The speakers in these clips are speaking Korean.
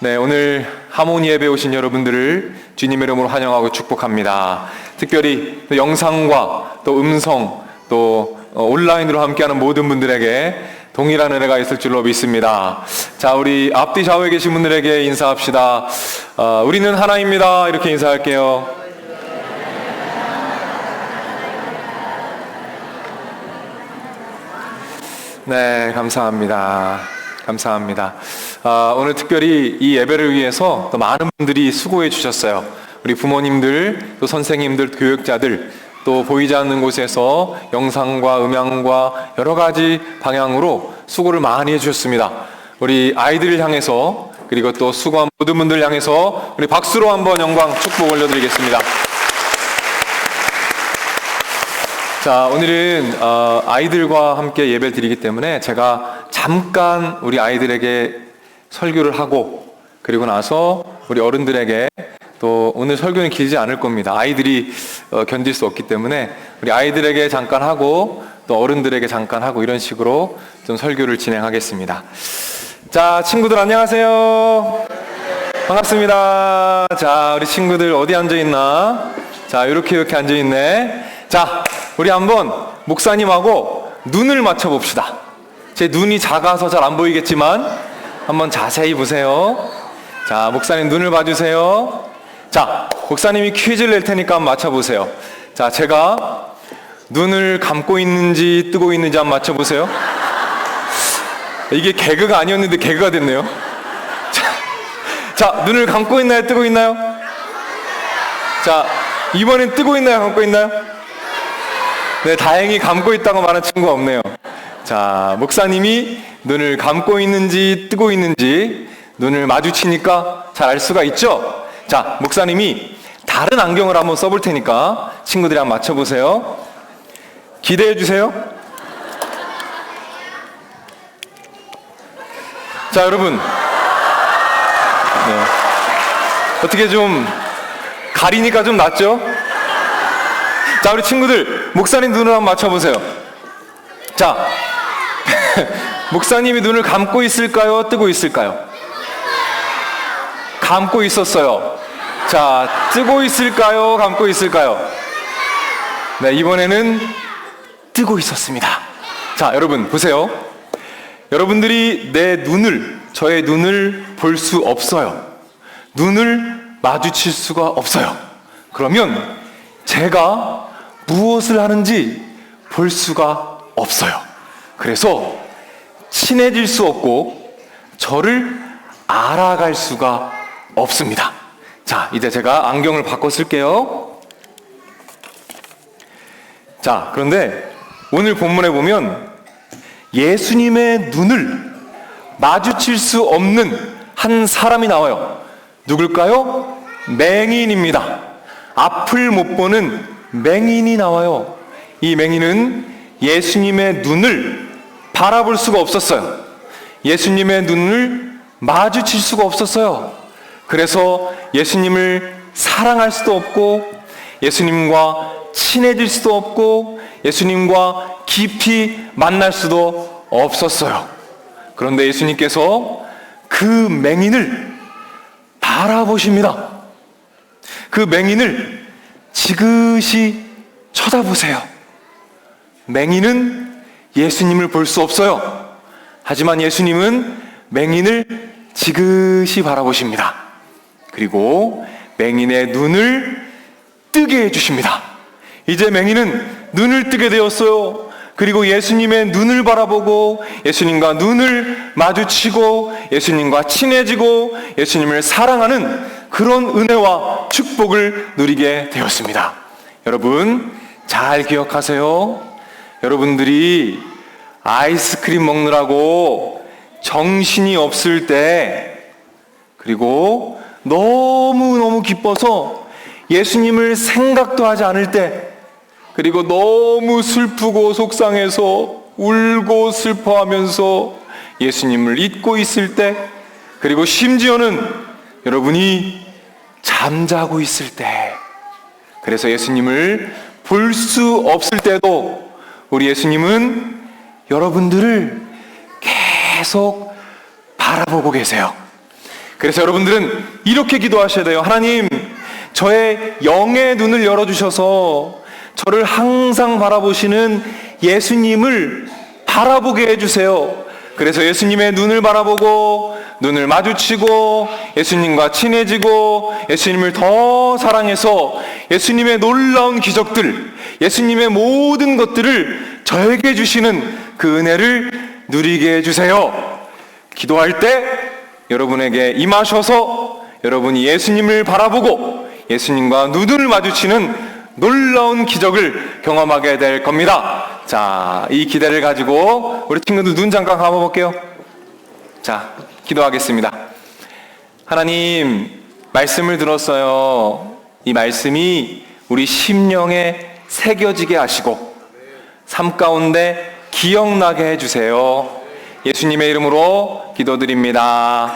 네, 오늘 하모니 예배 오신 여러분들을 주님의 이름으로 환영하고 축복합니다. 특별히 또 영상과 또 음성 또 온라인으로 함께하는 모든 분들에게 동일한 은혜가 있을 줄로 믿습니다. 자, 우리 앞뒤 좌우에 계신 분들에게 인사합시다. 우리는 하나입니다. 이렇게 인사할게요. 네, 감사합니다. 감사합니다. 오늘 특별히 이 예배를 위해서 또 많은 분들이 수고해 주셨어요. 우리 부모님들, 또 선생님들, 교육자들, 또 보이지 않는 곳에서 영상과 음향과 여러 가지 방향으로 수고를 많이 해주셨습니다. 우리 아이들을 향해서, 그리고 또 수고한 모든 분들 향해서 우리 박수로 한번 영광 축복 올려드리겠습니다. 자, 오늘은 아이들과 함께 예배를 드리기 때문에 제가 잠깐 우리 아이들에게 설교를 하고, 그리고 나서 우리 어른들에게, 또 오늘 설교는 길지 않을 겁니다. 아이들이 견딜 수 없기 때문에 우리 아이들에게 잠깐 하고 또 어른들에게 잠깐 하고, 이런 식으로 좀 설교를 진행하겠습니다. 자, 친구들 안녕하세요. 반갑습니다. 자, 우리 친구들 어디 앉아있나? 자, 이렇게 앉아있네. 자, 우리 한번 목사님하고 눈을 맞춰봅시다. 제 눈이 작아서 잘 안 보이겠지만 한번 자세히 보세요. 자, 목사님 눈을 봐주세요. 자, 목사님이 퀴즈를 낼 테니까 한번 맞춰보세요. 자, 제가 눈을 감고 있는지 뜨고 있는지 한번 맞춰보세요. 이게 개그가 아니었는데 개그가 됐네요. 자, 눈을 감고 있나요? 뜨고 있나요? 자, 이번엔 뜨고 있나요? 감고 있나요? 네, 다행히 감고 있다고 말하는 친구가 없네요. 자, 목사님이 눈을 감고 있는지 뜨고 있는지 눈을 마주치니까 잘 알 수가 있죠? 자, 목사님이 다른 안경을 한번 써볼 테니까 친구들이 한번 맞춰보세요. 기대해 주세요. 자, 여러분, 네, 어떻게 좀 가리니까 좀 낫죠? 자, 우리 친구들 목사님 눈을 한번 맞춰보세요. 자, 목사님이 눈을 감고 있을까요? 뜨고 있을까요? 감고 있었어요. 자, 뜨고 있을까요? 감고 있을까요? 네, 이번에는 뜨고 있었습니다. 자, 여러분 보세요. 여러분들이 내 눈을, 저의 눈을 볼 수 없어요. 눈을 마주칠 수가 없어요. 그러면 제가 무엇을 하는지 볼 수가 없어요. 그래서 친해질 수 없고 저를 알아갈 수가 없습니다. 자, 이제 제가 안경을 바꿔 쓸게요. 자, 그런데 오늘 본문에 보면 예수님의 눈을 마주칠 수 없는 한 사람이 나와요. 누굴까요? 맹인입니다. 앞을 못 보는 맹인이 나와요. 이 맹인은 예수님의 눈을 바라볼 수가 없었어요. 예수님의 눈을 마주칠 수가 없었어요. 그래서 예수님을 사랑할 수도 없고, 예수님과 친해질 수도 없고, 예수님과 깊이 만날 수도 없었어요. 그런데 예수님께서 그 맹인을 바라보십니다. 그 맹인을 지그시 쳐다보세요. 맹인은 예수님을 볼 수 없어요. 하지만 예수님은 맹인을 지그시 바라보십니다. 그리고 맹인의 눈을 뜨게 해주십니다. 이제 맹인은 눈을 뜨게 되었어요. 그리고 예수님의 눈을 바라보고 예수님과 눈을 마주치고 예수님과 친해지고 예수님을 사랑하는 그런 은혜와 축복을 누리게 되었습니다. 여러분 잘 기억하세요. 여러분들이 아이스크림 먹느라고 정신이 없을 때, 그리고 너무너무 기뻐서 예수님을 생각도 하지 않을 때, 그리고 너무 슬프고 속상해서 울고 슬퍼하면서 예수님을 잊고 있을 때, 그리고 심지어는 여러분이 잠자고 있을 때, 그래서 예수님을 볼 수 없을 때도 우리 예수님은 여러분들을 계속 바라보고 계세요. 그래서 여러분들은 이렇게 기도하셔야 돼요. 하나님, 저의 영의 눈을 열어주셔서 저를 항상 바라보시는 예수님을 바라보게 해주세요. 그래서 예수님의 눈을 바라보고 눈을 마주치고 예수님과 친해지고 예수님을 더 사랑해서 예수님의 놀라운 기적들, 예수님의 모든 것들을 저에게 주시는 그 은혜를 누리게 해주세요. 기도할 때 여러분에게 임하셔서 여러분이 예수님을 바라보고 예수님과 눈을 마주치는 놀라운 기적을 경험하게 될 겁니다. 자, 이 기대를 가지고 우리 친구들 눈 잠깐 감아볼게요. 자, 기도하겠습니다. 하나님, 말씀을 들었어요. 이 말씀이 우리 심령에 새겨지게 하시고 삶 가운데 기억나게 해주세요. 예수님의 이름으로 기도드립니다.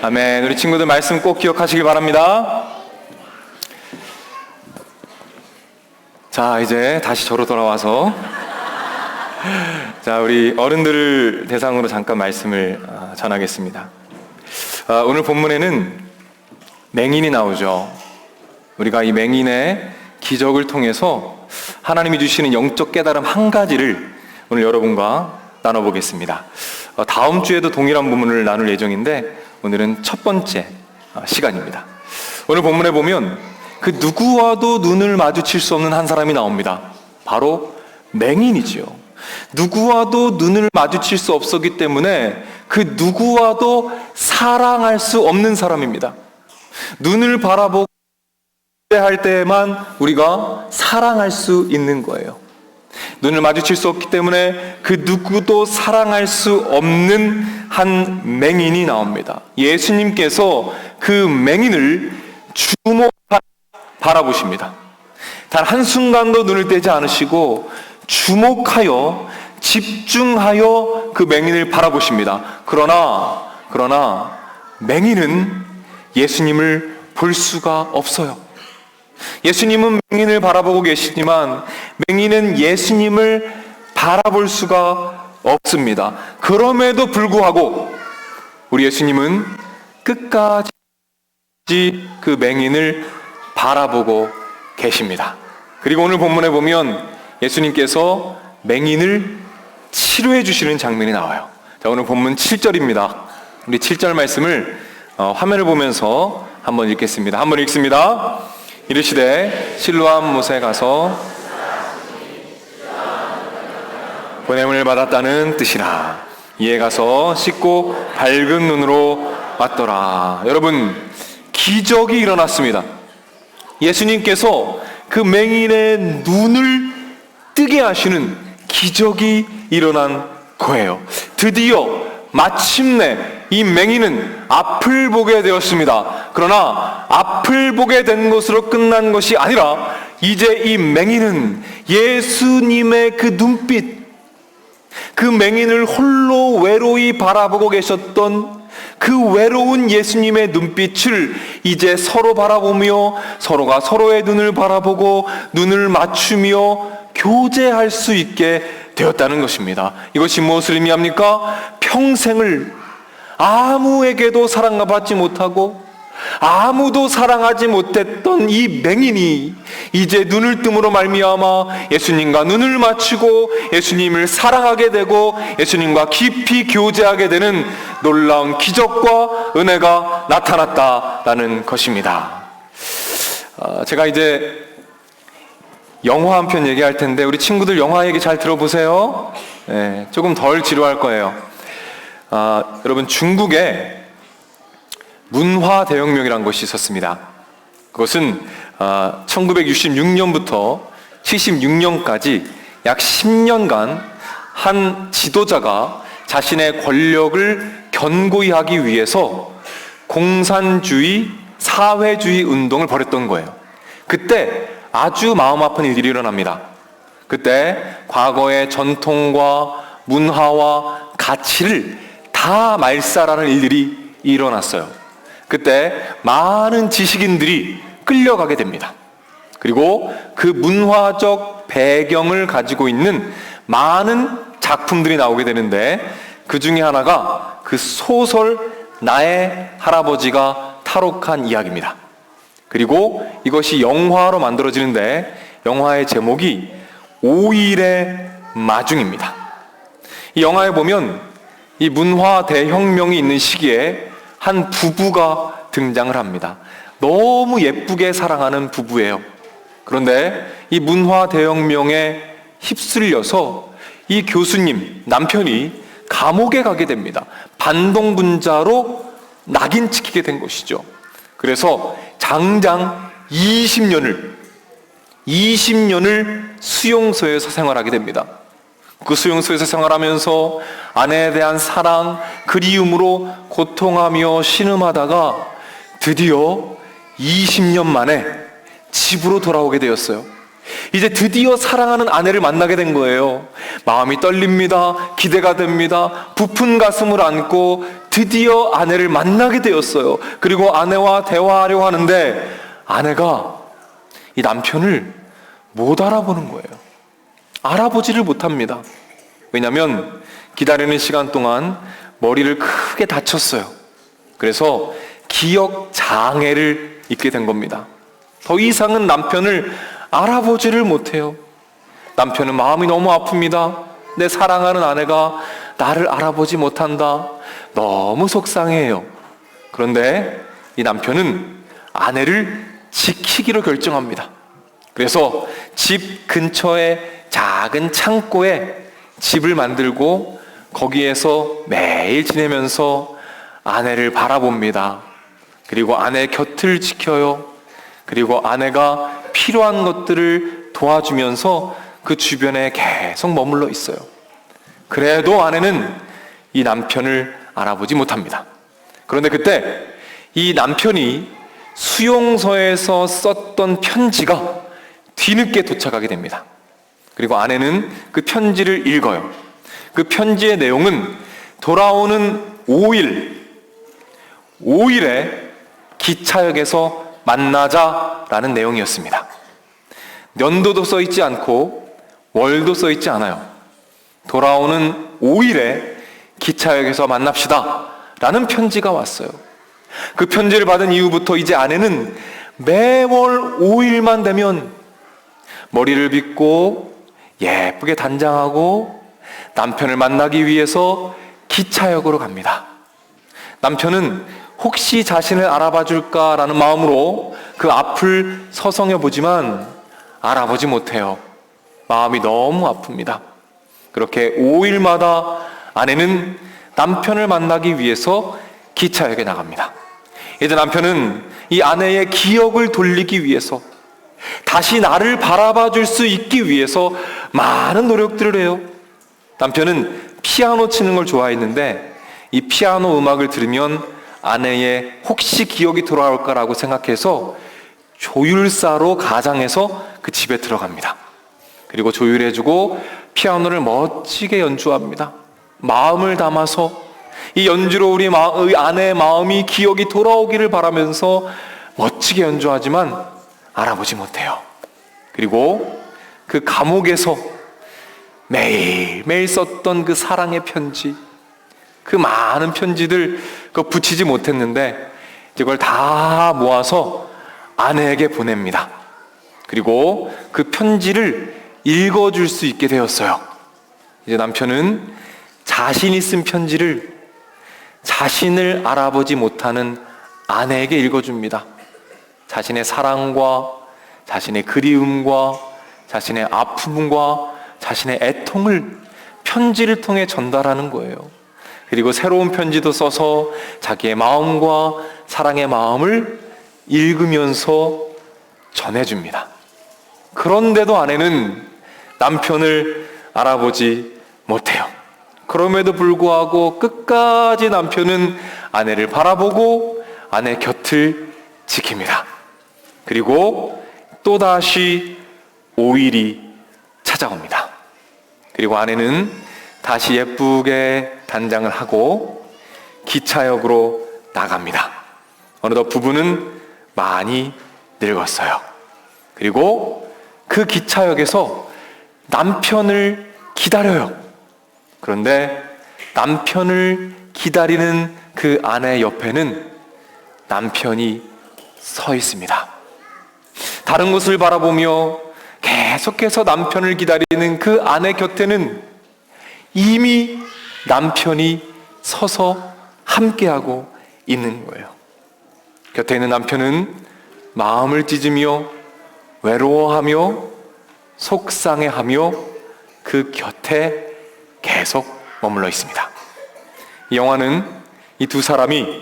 아멘. 우리 친구들 말씀 꼭 기억하시길 바랍니다. 자, 이제 다시 저로 돌아와서 자, 우리 어른들을 대상으로 잠깐 말씀을 전하겠습니다. 오늘 본문에는 맹인이 나오죠. 우리가 이 맹인의 기적을 통해서 하나님이 주시는 영적 깨달음 한 가지를 오늘 여러분과 나눠보겠습니다. 다음 주에도 동일한 부분을 나눌 예정인데 오늘은 첫 번째 시간입니다. 오늘 본문에 보면 그 누구와도 눈을 마주칠 수 없는 한 사람이 나옵니다. 바로 맹인이지요. 누구와도 눈을 마주칠 수 없었기 때문에 그 누구와도 사랑할 수 없는 사람입니다. 눈을 바라보고 할 때에만 우리가 사랑할 수 있는 거예요. 눈을 마주칠 수 없기 때문에 그 누구도 사랑할 수 없는 한 맹인이 나옵니다. 예수님께서 그 맹인을 바라보십니다. 단 한순간도 눈을 떼지 않으시고 주목하여 집중하여 그 맹인을 바라보십니다. 그러나 맹인은 예수님을 볼 수가 없어요. 예수님은 맹인을 바라보고 계시지만 맹인은 예수님을 바라볼 수가 없습니다. 그럼에도 불구하고 우리 예수님은 끝까지 그 맹인을 바라보고 계십니다. 그리고 오늘 본문에 보면 예수님께서 맹인을 치료해 주시는 장면이 나와요. 자, 오늘 본문 7절입니다. 우리 7절 말씀을 화면을 보면서 한번 읽겠습니다. 한번 읽습니다. 이르시되 실로암 못에 가서 보냄을 받았다는 뜻이라. 이에 가서 씻고 밝은 눈으로 왔더라. 여러분, 기적이 일어났습니다. 예수님께서 그 맹인의 눈을 뜨게 하시는 기적이 일어난 거예요. 드디어 마침내 이 맹인은 앞을 보게 되었습니다. 그러나 앞을 보게 된 것으로 끝난 것이 아니라 이제 이 맹인은 예수님의 그 눈빛, 그 맹인을 홀로 외로이 바라보고 계셨던 그 외로운 예수님의 눈빛을 이제 서로 바라보며 서로가 서로의 눈을 바라보고 눈을 맞추며 교제할 수 있게 되었다는 것입니다. 이것이 무엇을 의미합니까? 평생을 아무에게도 사랑받지 못하고 아무도 사랑하지 못했던 이 맹인이 이제 눈을 뜸으로 말미암아 예수님과 눈을 맞추고 예수님을 사랑하게 되고 예수님과 깊이 교제하게 되는 놀라운 기적과 은혜가 나타났다라는 것입니다. 제가 이제 영화 한 편 얘기할 텐데 우리 친구들 영화 얘기 잘 들어보세요. 네, 조금 덜 지루할 거예요. 여러분, 중국에 문화 대혁명이라는 것이 있었습니다. 그것은 1966년부터 76년까지 약 10년간 한 지도자가 자신의 권력을 견고히 하기 위해서 공산주의, 사회주의 운동을 벌였던 거예요. 그때 아주 마음 아픈 일들이 일어납니다. 그때 과거의 전통과 문화와 가치를 다 말살하는 일들이 일어났어요. 그때 많은 지식인들이 끌려가게 됩니다. 그리고 그 문화적 배경을 가지고 있는 많은 작품들이 나오게 되는데 그 중에 하나가 그 소설 나의 할아버지가 탈옥한 이야기입니다. 그리고 이것이 영화로 만들어지는데 영화의 제목이 5일의 마중입니다. 이 영화에 보면 이 문화 대혁명이 있는 시기에 한 부부가 등장을 합니다. 너무 예쁘게 사랑하는 부부예요. 그런데 이 문화 대혁명에 휩쓸려서 이 교수님, 남편이 감옥에 가게 됩니다. 반동분자로 낙인 찍히게 된 것이죠. 그래서 장장 20년을 수용소에서 생활하게 됩니다. 그 수용소에서 생활하면서 아내에 대한 사랑, 그리움으로 고통하며 신음하다가 드디어 20년 만에 집으로 돌아오게 되었어요. 이제 드디어 사랑하는 아내를 만나게 된 거예요. 마음이 떨립니다. 기대가 됩니다. 부푼 가슴을 안고 드디어 아내를 만나게 되었어요. 그리고 아내와 대화하려고 하는데 아내가 이 남편을 못 알아보는 거예요. 알아보지를 못합니다. 왜냐하면 기다리는 시간 동안 머리를 크게 다쳤어요. 그래서 기억 장애를 입게 된 겁니다. 더 이상은 남편을 알아보지를 못해요. 남편은 마음이 너무 아픕니다. 내 사랑하는 아내가 나를 알아보지 못한다. 너무 속상해요. 그런데 이 남편은 아내를 지키기로 결정합니다. 그래서 집 근처에 작은 창고에 집을 만들고 거기에서 매일 지내면서 아내를 바라봅니다. 그리고 아내의 곁을 지켜요. 그리고 아내가 필요한 것들을 도와주면서 그 주변에 계속 머물러 있어요. 그래도 아내는 이 남편을 알아보지 못합니다. 그런데 그때 이 남편이 수용소에서 썼던 편지가 뒤늦게 도착하게 됩니다. 그리고 아내는 그 편지를 읽어요. 그 편지의 내용은 돌아오는 5일에 기차역에서 만나자라는 내용이었습니다. 연도도 써있지 않고 월도 써있지 않아요. 돌아오는 5일에 기차역에서 만납시다 라는 편지가 왔어요. 그 편지를 받은 이후부터 이제 아내는 매월 5일만 되면 머리를 빗고 예쁘게 단장하고 남편을 만나기 위해서 기차역으로 갑니다. 남편은 혹시 자신을 알아봐 줄까라는 마음으로 그 앞을 서성여 보지만 알아보지 못해요. 마음이 너무 아픕니다. 그렇게 5일마다 아내는 남편을 만나기 위해서 기차역에 나갑니다. 이제 남편은 이 아내의 기억을 돌리기 위해서 다시 나를 바라봐 줄 수 있기 위해서 많은 노력들을 해요. 남편은 피아노 치는 걸 좋아했는데 이 피아노 음악을 들으면 아내의 혹시 기억이 돌아올까라고 생각해서 조율사로 가장해서 그 집에 들어갑니다. 그리고 조율해주고 피아노를 멋지게 연주합니다. 마음을 담아서 이 연주로 우리 아내의 마음이 기억이 돌아오기를 바라면서 멋지게 연주하지만 알아보지 못해요. 그리고 그 감옥에서 매일매일 썼던 그 사랑의 편지, 그 많은 편지들 그거 붙이지 못했는데 이걸 다 모아서 아내에게 보냅니다. 그리고 그 편지를 읽어줄 수 있게 되었어요. 이제 남편은 자신이 쓴 편지를 자신을 알아보지 못하는 아내에게 읽어줍니다. 자신의 사랑과 자신의 그리움과 자신의 아픔과 자신의 애통을 편지를 통해 전달하는 거예요. 그리고 새로운 편지도 써서 자기의 마음과 사랑의 마음을 읽으면서 전해줍니다. 그런데도 아내는 남편을 알아보지 못해요. 그럼에도 불구하고 끝까지 남편은 아내를 바라보고 아내 곁을 지킵니다. 그리고 또다시 5일이 찾아옵니다. 그리고 아내는 다시 예쁘게 단장을 하고 기차역으로 나갑니다. 어느덧 부부는 많이 늙었어요. 그리고 그 기차역에서 남편을 기다려요. 그런데 남편을 기다리는 그 아내 옆에는 남편이 서 있습니다. 다른 곳을 바라보며 계속해서 남편을 기다리는 그 아내 곁에는 이미 남편이 서서 함께하고 있는 거예요. 곁에 있는 남편은 마음을 찢으며 외로워하며 속상해하며 그 곁에 계속 머물러 있습니다. 이 영화는 이 두 사람이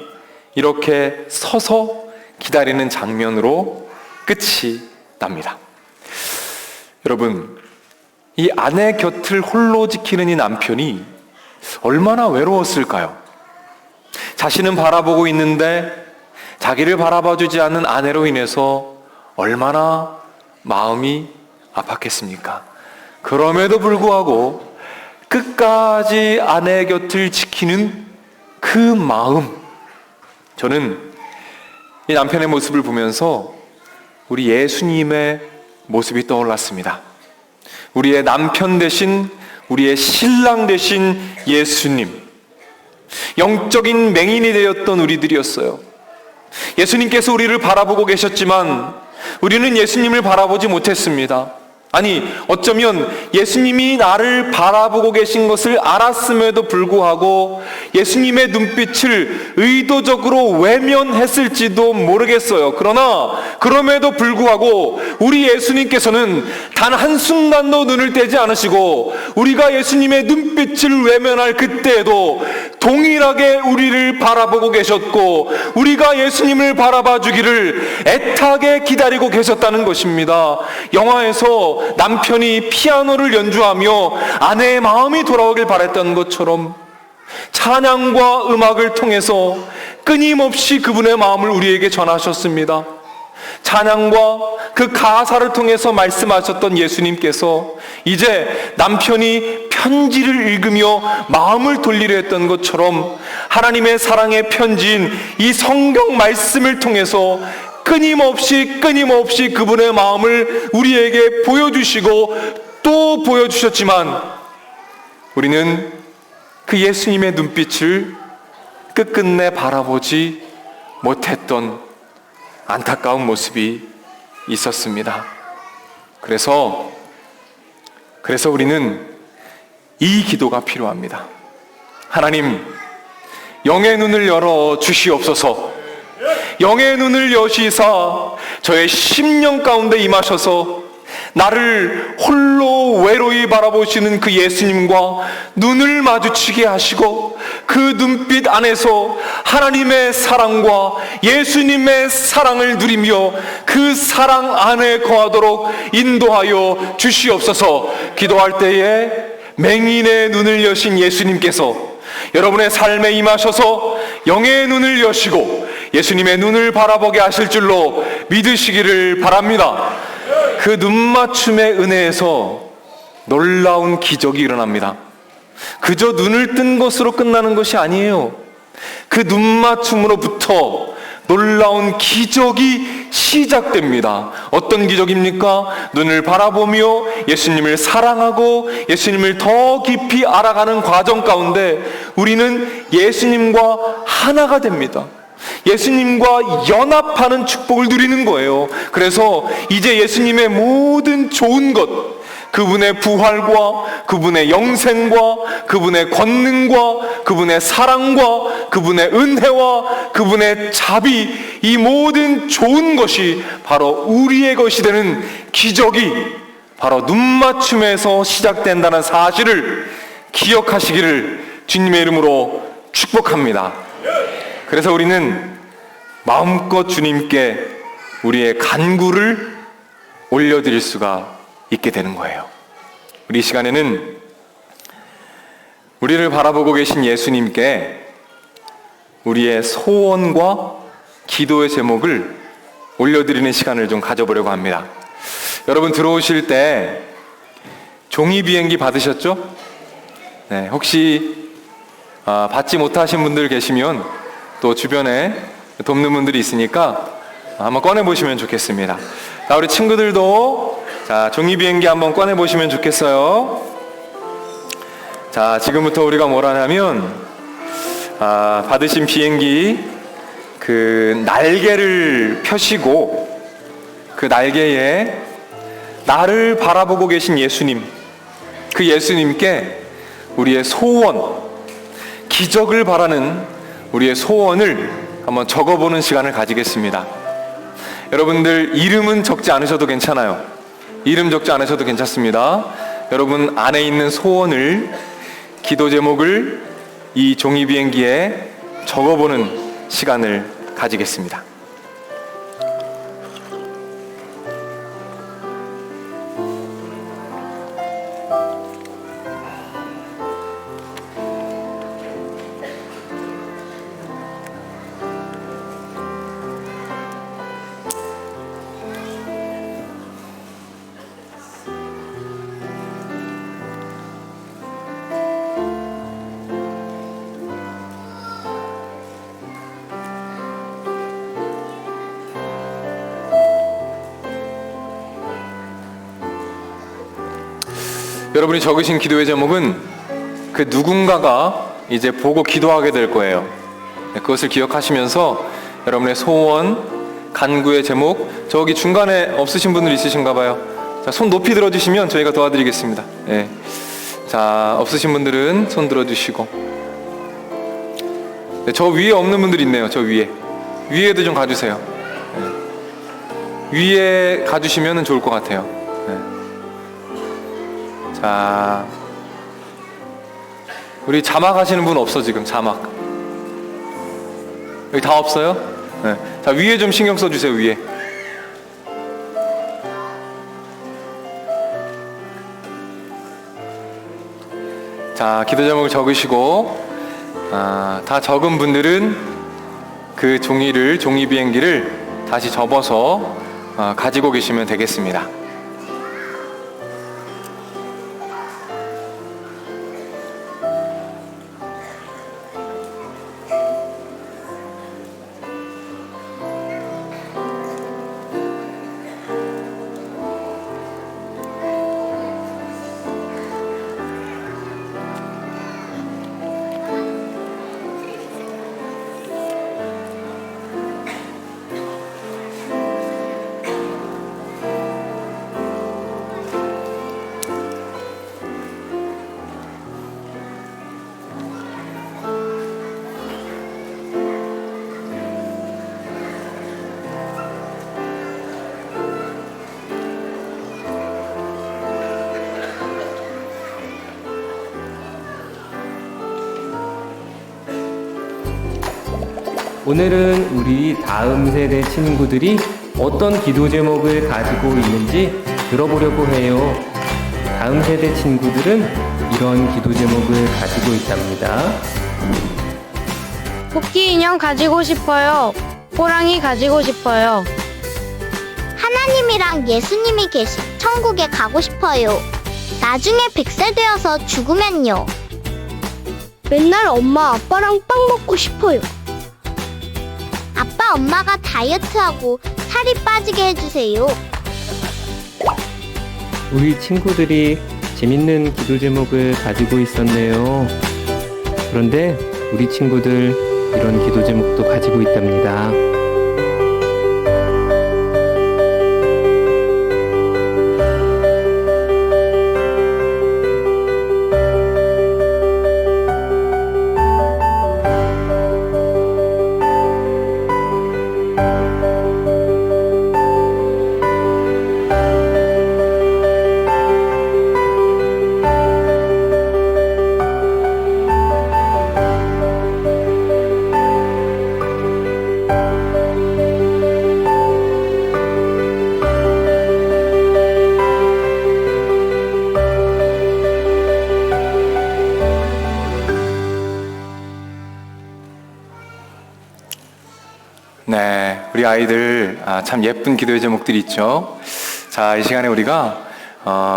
이렇게 서서 기다리는 장면으로 끝이 납니다. 여러분, 이 아내 곁을 홀로 지키는 이 남편이 얼마나 외로웠을까요? 자신은 바라보고 있는데 자기를 바라봐주지 않는 아내로 인해서 얼마나 마음이 아팠겠습니까? 그럼에도 불구하고 끝까지 아내 곁을 지키는 그 마음, 저는 이 남편의 모습을 보면서 우리 예수님의 모습이 떠올랐습니다. 우리의 남편 되신, 우리의 신랑 되신 예수님, 영적인 맹인이 되었던 우리들이었어요. 예수님께서 우리를 바라보고 계셨지만 우리는 예수님을 바라보지 못했습니다. 아니, 어쩌면 예수님이 나를 바라보고 계신 것을 알았음에도 불구하고 예수님의 눈빛을 의도적으로 외면했을지도 모르겠어요. 그러나 그럼에도 불구하고 우리 예수님께서는 단 한순간도 눈을 떼지 않으시고 우리가 예수님의 눈빛을 외면할 그때에도 동일하게 우리를 바라보고 계셨고 우리가 예수님을 바라봐 주기를 애타게 기다리고 계셨다는 것입니다. 영화에서 남편이 피아노를 연주하며 아내의 마음이 돌아오길 바랬던 것처럼 찬양과 음악을 통해서 끊임없이 그분의 마음을 우리에게 전하셨습니다. 찬양과 그 가사를 통해서 말씀하셨던 예수님께서 이제 남편이 편지를 읽으며 마음을 돌리려 했던 것처럼 하나님의 사랑의 편지인 이 성경 말씀을 통해서 끊임없이 그분의 마음을 우리에게 보여주시고 또 보여주셨지만 우리는 그 예수님의 눈빛을 끝끝내 바라보지 못했던 안타까운 모습이 있었습니다. 그래서 우리는 이 기도가 필요합니다. 하나님, 영의 눈을 열어 주시옵소서. 영의 눈을 여시사 저의 심령 가운데 임하셔서 나를 홀로 외로이 바라보시는 그 예수님과 눈을 마주치게 하시고 그 눈빛 안에서 하나님의 사랑과 예수님의 사랑을 누리며 그 사랑 안에 거하도록 인도하여 주시옵소서. 기도할 때에 맹인의 눈을 여신 예수님께서 여러분의 삶에 임하셔서 영의 눈을 여시고 예수님의 눈을 바라보게 하실 줄로 믿으시기를 바랍니다. 그 눈맞춤의 은혜에서 놀라운 기적이 일어납니다. 그저 눈을 뜬 것으로 끝나는 것이 아니에요. 그 눈맞춤으로부터 놀라운 기적이 시작됩니다. 어떤 기적입니까? 눈을 바라보며 예수님을 사랑하고 예수님을 더 깊이 알아가는 과정 가운데 우리는 예수님과 하나가 됩니다. 예수님과 연합하는 축복을 누리는 거예요. 그래서 이제 예수님의 모든 좋은 것, 그분의 부활과 그분의 영생과 그분의 권능과 그분의 사랑과 그분의 은혜와 그분의 자비, 이 모든 좋은 것이 바로 우리의 것이 되는 기적이 바로 눈맞춤에서 시작된다는 사실을 기억하시기를 주님의 이름으로 축복합니다. 그래서 우리는 마음껏 주님께 우리의 간구를 올려드릴 수가 있게 되는 거예요. 우리 시간에는 우리를 바라보고 계신 예수님께 우리의 소원과 기도의 제목을 올려드리는 시간을 좀 가져보려고 합니다. 여러분 들어오실 때 종이 비행기 받으셨죠? 네, 혹시 받지 못하신 분들 계시면 또 주변에 돕는 분들이 있으니까 한번 꺼내보시면 좋겠습니다. 자, 우리 친구들도 자, 종이 비행기 한번 꺼내보시면 좋겠어요. 자, 지금부터 우리가 뭘 하냐면 받으신 비행기 그 날개를 펴시고 그 날개에 나를 바라보고 계신 예수님, 그 예수님께 우리의 소원, 기적을 바라는 우리의 소원을 한번 적어보는 시간을 가지겠습니다. 여러분들 이름은 적지 않으셔도 괜찮아요. 이름 적지 않으셔도 괜찮습니다. 여러분 안에 있는 소원을, 기도 제목을 이 종이 비행기에 적어보는 시간을 가지겠습니다. 여러분이 적으신 기도의 제목은 그 누군가가 이제 보고 기도하게 될 거예요. 그것을 기억하시면서 여러분의 소원, 간구의 제목, 저기 중간에 없으신 분들 있으신가 봐요. 자, 손 높이 들어주시면 저희가 도와드리겠습니다. 네. 자, 없으신 분들은 손 들어주시고. 네, 저 위에 없는 분들 있네요. 저 위에도 좀 가주세요. 네. 위에 가주시면 좋을 것 같아요. 네. 자, 우리 자막 하시는 분 없어 지금? 자막 여기 다 없어요? 네. 자, 위에 좀 신경 써주세요. 위에. 자, 기도 제목을 적으시고, 다 적은 분들은 그 종이 비행기를 다시 접어서 가지고 계시면 되겠습니다. 오늘은 우리 다음 세대 친구들이 어떤 기도 제목을 가지고 있는지 들어보려고 해요. 다음 세대 친구들은 이런 기도 제목을 가지고 있답니다. 토끼 인형 가지고 싶어요. 호랑이 가지고 싶어요. 하나님이랑 예수님이 계신 천국에 가고 싶어요. 나중에 100세 되어서 죽으면요. 맨날 엄마 아빠랑 빵 먹고 싶어요. 아빠 엄마가 다이어트하고 살이 빠지게 해주세요. 우리 친구들이 재밌는 기도 제목을 가지고 있었네요. 그런데 우리 친구들 이런 기도 제목도 가지고 있답니다. 네, 우리 아이들 참 예쁜 기도의 제목들이 있죠. 자, 이 시간에 우리가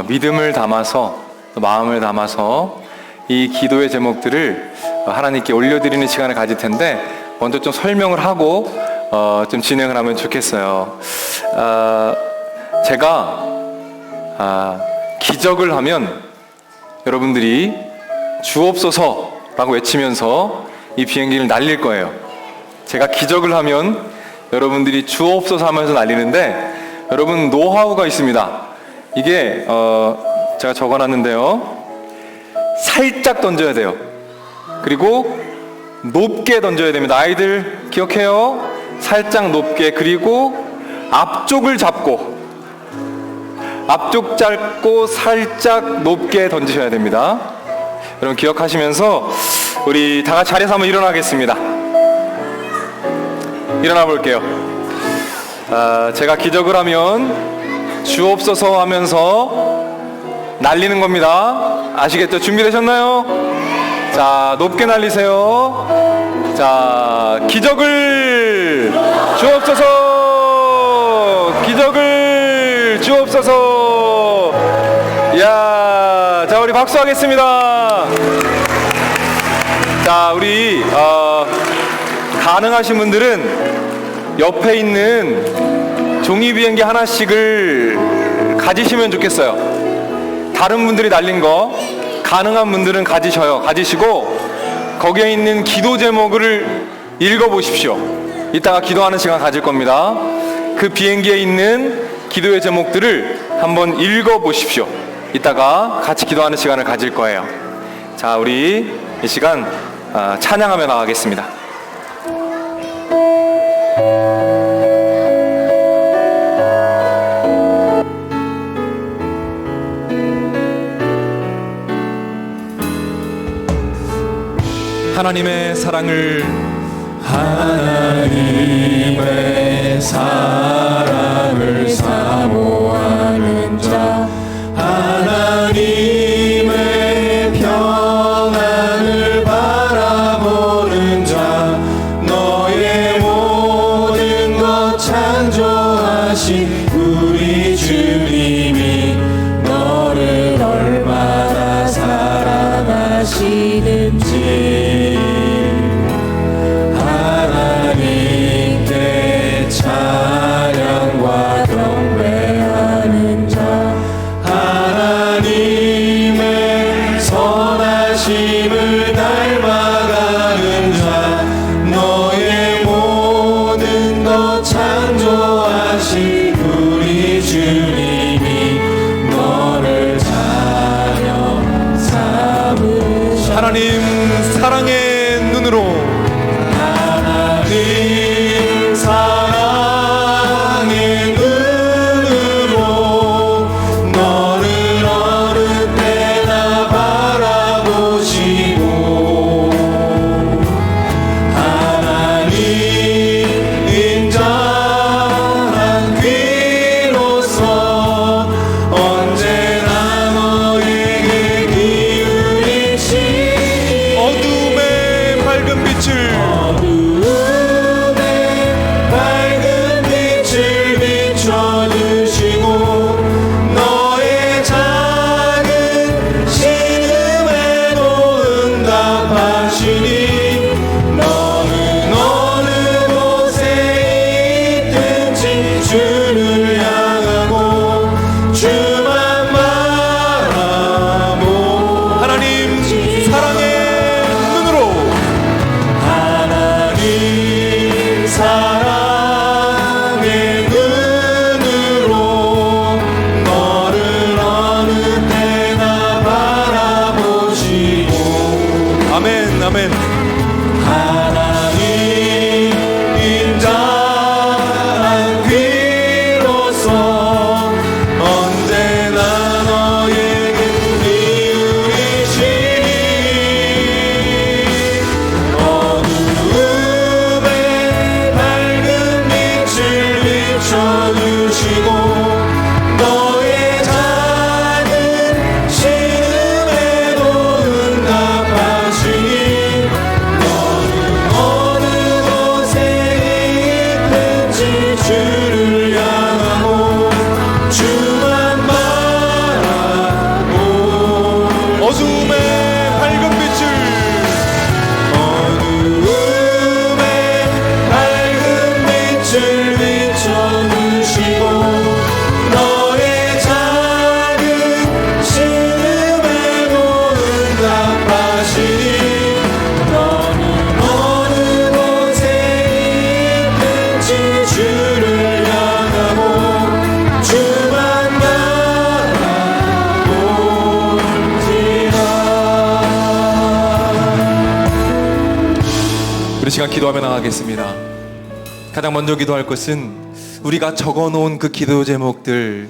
믿음을 담아서 또 마음을 담아서 이 기도의 제목들을 하나님께 올려드리는 시간을 가질 텐데 먼저 좀 설명을 하고 좀 진행을 하면 좋겠어요. 제가 기적을 하면 여러분들이 주옵소서라고 외치면서 이 비행기를 날릴 거예요. 제가 기적을 하면 여러분들이 주옵소서 하면서 날리는데 여러분 노하우가 있습니다. 이게 제가 적어놨는데요. 살짝 던져야 돼요. 그리고 높게 던져야 됩니다. 아이들 기억해요. 살짝 높게. 그리고 앞쪽을 잡고 살짝 높게 던지셔야 됩니다. 여러분 기억하시면서 우리 다 같이 자리에서 한번 일어나겠습니다. 일어나 볼게요. 제가 기적을 하면 주옵소서 하면서 날리는 겁니다. 아시겠죠? 준비되셨나요? 자, 높게 날리세요. 자, 기적을 주옵소서! 기적을 주옵소서! 이야, 자, 우리 박수하겠습니다. 자, 우리 가능하신 분들은 옆에 있는 종이 비행기 하나씩을 가지시면 좋겠어요. 다른 분들이 날린 거 가능한 분들은 가지시고 거기에 있는 기도 제목을 읽어보십시오. 이따가 기도하는 시간 가질 겁니다. 그 비행기에 있는 기도의 제목들을 한번 읽어보십시오. 이따가 같이 기도하는 시간을 가질 거예요. 자, 우리 이 시간 찬양하며 나가겠습니다. 하나님의 사랑을 사모하는 자 하나님의 평안을 바라보는 자 너의 모든 것 창조하신 우리 주님이 너를 얼마나 사랑하시는지 하나님께 찬양과 경배하는 자 하나님의 선하심을 닮아가는 자 너의 모든 것 창조하신 우리 주님이 너를 자녀 삼으셨네. 하나님 사랑의 눈으로 하나님 사랑의 눈으로 너를 어느 때나 바라보시고 하나님 인자한 귀로서 언제나 너에게 기울이시 어둠의 밝은 빛을 어두움에 밝은 빛을 비춰주시고 너의 작은 신음에도 응답하시니 너는 어느 곳에 있든지 주를 향하고 주만 바라보 하나님 사랑의 눈으로 하나님 사랑의 눈으로 너를 어느 때나 바라보시고 아멘 아멘. 하나님 인자한 귀로서 언제나 너에게 기울이시니 어두움에 밝은 빛을 비춰주시고 너의 작은 신음에도 응답하시니 너는 어느 곳에 있든지 주를 향하고 주만 바라보 어둠의 밝은 빛을 어두움에 밝은 빛을 비춰주시고 너의 작은 신음에도 응답하시니 너는 어느 기도하며 나가겠습니다. 가장 먼저 기도할 것은 우리가 적어놓은 그 기도 제목들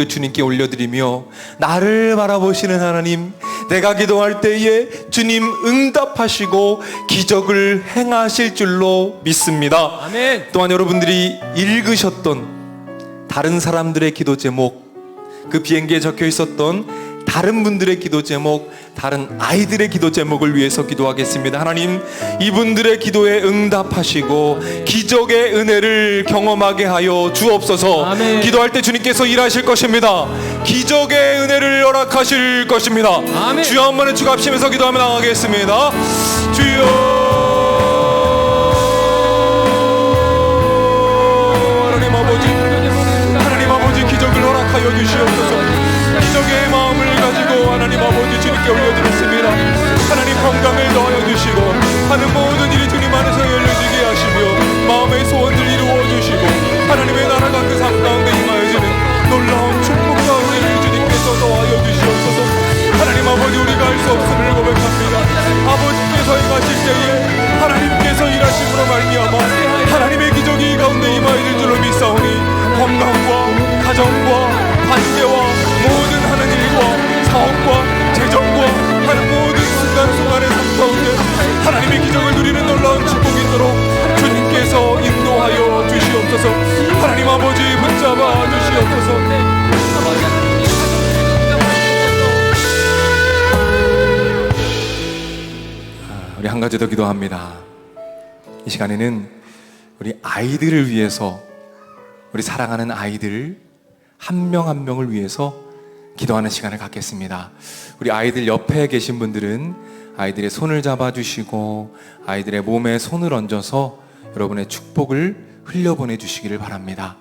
주님께 올려드리며 나를 바라보시는 하나님, 내가 기도할 때에 주님 응답하시고 기적을 행하실 줄로 믿습니다. 아멘. 또한 여러분들이 읽으셨던 다른 사람들의 기도 제목, 그 비행기에 적혀 있었던 다른 분들의 기도 제목, 다른 아이들의 기도 제목을 위해서 기도하겠습니다. 하나님, 이분들의 기도에 응답하시고 기적의 은혜를 경험하게 하여 주옵소서. 아멘. 기도할 때 주님께서 일하실 것입니다. 기적의 은혜를 허락하실 것입니다. 아멘. 주여 한 번에 주갑시면서 기도하며 나가겠습니다. 주여, 하나님 아버지 기적을 허락하여 주시옵소서. 기적의 마음을 가지고 하나님 아버지 주님께 올려드렸습니다. 하나님 건강을 더하여 주시고 하는 모든 일이 주님 안에서 열려지게 하시며 마음의 소원을 이루어 주시고 하나님의 나라가 그 삶 가운데 임하여지는 놀라운 축복과 은혜를 주님께서 더하여 주시옵소서. 하나님 아버지, 우리가 할 수 없음을 고백합니다. 아버지께서 행하실 때에 하나님께서 일하심으로 말미암아 하나님의 기적이 이 가운데 임하여질 줄로 믿사오니 건강과 가정과 관계와 모든 하는 일과 사업과 재정과 하는 모든 순간순간의 삶 가운데 하나님의 기적을 누리는 놀라운 축복이 있도록 주님께서 인도하여 주시옵소서. 하나님 아버지 붙잡아 주시옵소서. 우리 한 가지 더 기도합니다. 이 시간에는 우리 아이들을 위해서, 우리 사랑하는 아이들 한 명 한 명을 위해서 기도하는 시간을 갖겠습니다. 우리 아이들 옆에 계신 분들은 아이들의 손을 잡아주시고 아이들의 몸에 손을 얹어서 여러분의 축복을 흘려보내 주시기를 바랍니다.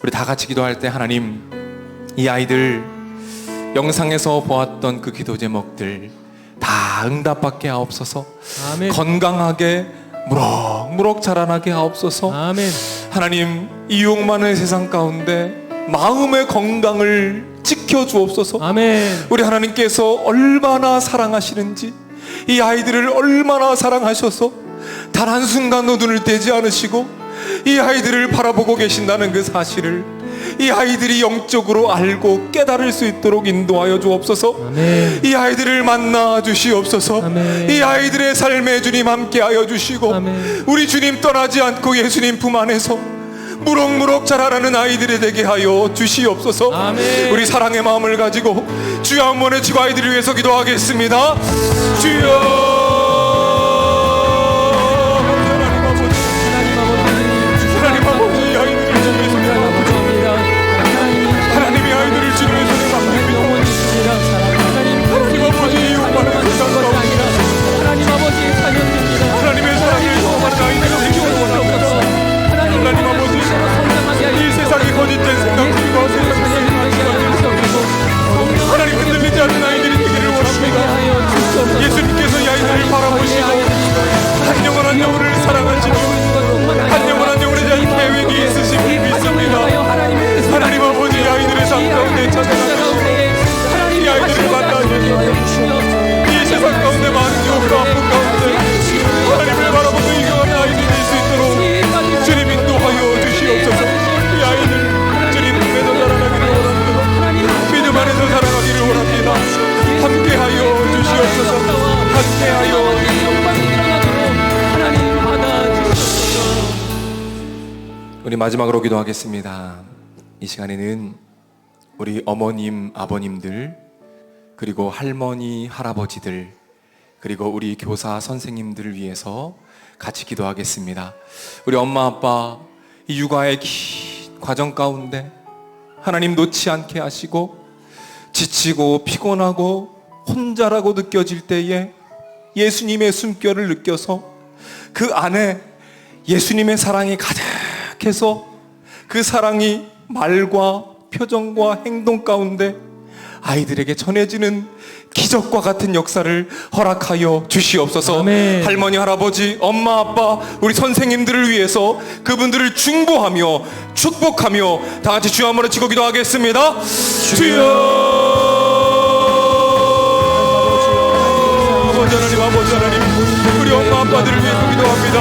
우리 다 같이 기도할 때, 하나님, 이 아이들 영상에서 보았던 그 기도 제목들 다 응답받게 하옵소서. 아멘. 건강하게 무럭무럭 자라나게 하옵소서. 아멘. 하나님, 이 욕망의 세상 가운데 마음의 건강을 지켜주옵소서. 아멘. 우리 하나님께서 얼마나 사랑하시는지, 이 아이들을 얼마나 사랑하셔서 단 한순간도 눈을 떼지 않으시고 이 아이들을 바라보고 계신다는 그 사실을 이 아이들이 영적으로 알고 깨달을 수 있도록 인도하여 주옵소서. 아멘. 이 아이들을 만나 주시옵소서. 아멘. 이 아이들의 삶에 주님 함께하여 주시고 아멘. 우리 주님 떠나지 않고 예수님 품 안에서 무럭무럭 자라나는 아이들이 되게 하여 주시옵소서. 아멘. 우리 사랑의 마음을 가지고 주여 한 번에 지고 아이들을 위해서 기도하겠습니다. 주여, 하나님 아버지, 이 아이들을 주님의 손에 맡깁니다. 하나님이 아이들을 주님의 손에 맡깁니다. 하나님 아버지, 이 욕망을 세상 가운데 하나님의 사랑을 경험하는 아이들을 되기를 원합니다. 하나님 아버지, 이 세상이 거짓된 생각들과 하나님 흔들리지 않는 아이들이 되기를 원합니다. 예수님께서 이 아이들을 바라보시고 한 영혼 한 영혼을 사랑하시며 한 영혼 한 영혼에 대한 계획이 있으심을 믿습니다. 하나님 아버지, 이 아이들의 삶 가운데 찾아가시고 이 아이들을 만나주시고 이 세상 가운데 많은 욕과 아픔 가운데 하나님을 바라보고 이겨가는 아이들이 될 수 있도록 주님 인도하여 주시옵소서. 이 아이들 주님 품에서 자라나기를 원합니다. 믿음 안에서 살아가기를 원합니다. 함께하여 주시옵소서. 함께하여 우리 마지막으로 기도하겠습니다. 이 시간에는 우리 어머님, 아버님들, 그리고 할머니, 할아버지들, 그리고 우리 교사 선생님들을 위해서 같이 기도하겠습니다. 우리 엄마, 아빠 이 육아의 긴 과정 가운데 하나님 놓지 않게 하시고 지치고 피곤하고 혼자라고 느껴질 때에 예수님의 숨결을 느껴서 그 안에 예수님의 사랑이 가득해서 그 사랑이 말과 표정과 행동 가운데 아이들에게 전해지는 기적과 같은 역사를 허락하여 주시옵소서. 아멘. 할머니, 할아버지, 엄마, 아빠, 우리 선생님들을 위해서 그분들을 중보하며 축복하며 다 같이 주여 한번 치고 기도하겠습니다. 주여, 아버지 하나님, 아버지 하나님, 우리 우리 엄마 아빠들을 위해서 기도합니다.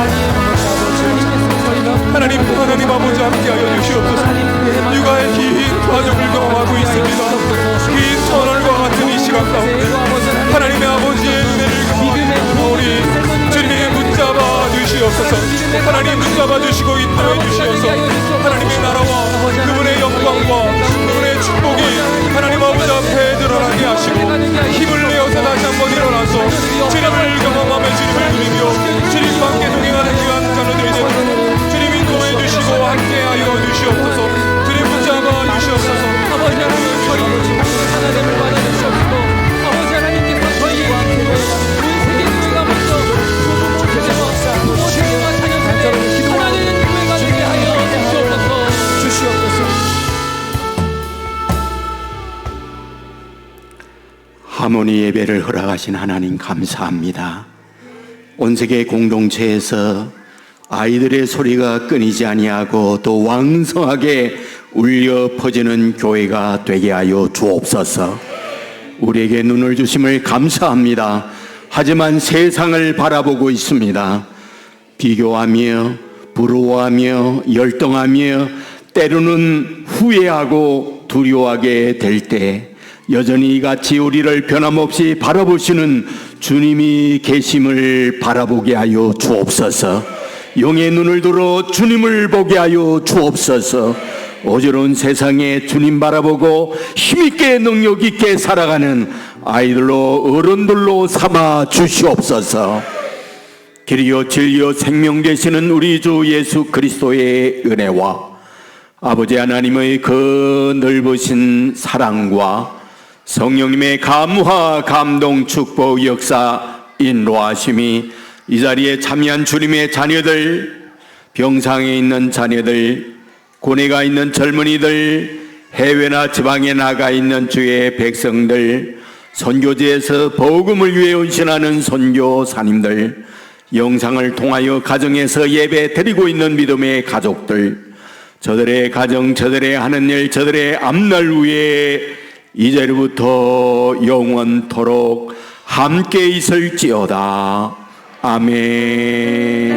하나님 아버지 함께하여 주시옵소서. 육아의 긴 과정을 경험하고 있습니다. 긴 터널과 같은 이 시간 가운데 하나님의 아버지의 은혜를 경험하고 우리 주님이 붙잡아 주시옵소서. 하나님 붙잡아 주시고 인도해 주시옵소서. 하나님의 나라와 그분의 영광과 그분의 축복이 하나님 아버지 앞에 드러나게 하시고 힘을 내어서 다시 한번 일어나서 주님을 경험하며 주님을 누리며 주님과 함께 동행하는 귀한 자녀들이 되는 주님 인도해 주시고 함께하여 주시옵소서. 주님 붙잡아 주시옵소서. 아버지 하나님 저희 하나님을 받아주시옵시고 아버지 하나님께서 저희 온 세계 교회가 먼저 부모 세계와 자녀세대 하나 되는 교회가 되게 하여 주시옵소서. 하모니 예배를 허락하신 하나님 감사합니다. 온 세계 공동체에서 아이들의 소리가 끊이지 아니하고 또 왕성하게 울려 퍼지는 교회가 되게 하여 주옵소서. 우리에게 눈을 주심을 감사합니다. 하지만 세상을 바라보고 있습니다. 비교하며 부러워하며 열등하며 때로는 후회하고 두려워하게 될 때 여전히 이같이 우리를 변함없이 바라보시는 주님이 계심을 바라보게 하여 주옵소서. 영의 눈을 들어 주님을 보게 하여 주옵소서. 어지러운 세상에 주님 바라보고 힘있게 능력있게 살아가는 아이들로 어른들로 삼아 주시옵소서. 길이요 진리요 생명 되시는 우리 주 예수 그리스도의 은혜와 아버지 하나님의 그 넓으신 사랑과 성령님의 감화 감동 축복 역사 인도하심이 이 자리에 참여한 주님의 자녀들, 병상에 있는 자녀들, 고뇌가 있는 젊은이들, 해외나 지방에 나가 있는 주의 백성들, 선교지에서 복음을 위해 헌신하는 선교사님들, 영상을 통하여 가정에서 예배 드리고 있는 믿음의 가족들, 저들의 가정, 저들의 하는 일, 저들의 앞날 위에 이제부터 영원토록 함께 있을지어다. 아멘.